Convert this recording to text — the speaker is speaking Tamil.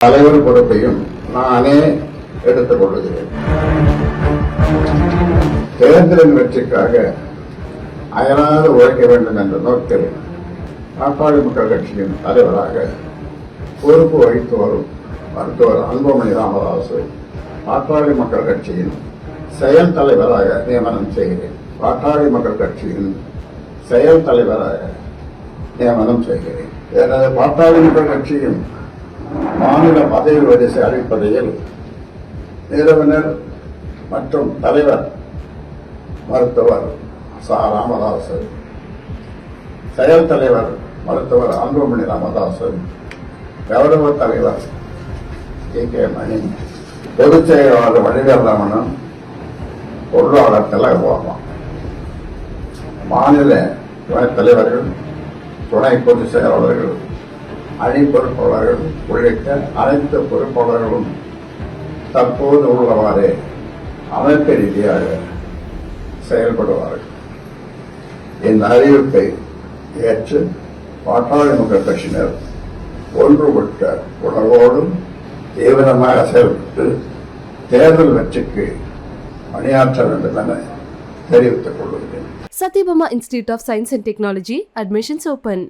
தலைவர் பொறுப்பையும் நானே எடுத்துக் கொள்ளுகிறேன். தேர்தலின் வெற்றிக்காக அயராது உழைக்க வேண்டும் என்ற நோக்கில் பாட்டாளி மக்கள் கட்சியின் தலைவராக பொறுப்பு வகித்து வரும் மருத்துவர் அன்புமணி ராமதாஸ் பாட்டாளி மக்கள் கட்சியின் செயல் தலைவராக நியமனம் செய்கிறேன். பாட்டாளி மக்கள் கட்சியின் செயல் தலைவராக நியமனம் செய்கிறேன். எனது பாட்டாளி மக்கள் கட்சியின் மாநில பதவி வரிசை அளிப்பதையில் நிறுவனர் மற்றும் தலைவர் மருத்துவர் ச. ராமதாஸ், செயல் தலைவர் மருத்துவர் அன்புமணி ராமதாஸ், கௌரவ தலைவர் கே. மணி, பொதுச் செயலாளர் வடிவேலரமணன், பொருளாளர் திலகபாமா, மாநில துணைத் தலைவர்கள், துணை பொதுச் செயலாளர்கள், அணி பொறுப்பாளர்கள் உள்ளிட்ட அனைத்து பொறுப்பாளர்களும் தற்போது உள்ளவாறே அமைப்பு ரீதியாக செயல்படுவார்கள். இந்த அறிவிப்பை ஏற்று பாட்டாளி மக்கள் கட்சியினர் ஒன்றுபட்ட உணர்வோடும் தீவிரமாக செயல்பட்டு தேர்தல் வெற்றிக்கு பணியாற்ற வேண்டும் என தெரிவித்துக் கொள்கிறேன். Satyabama Institute of Science and Technology, admissions open.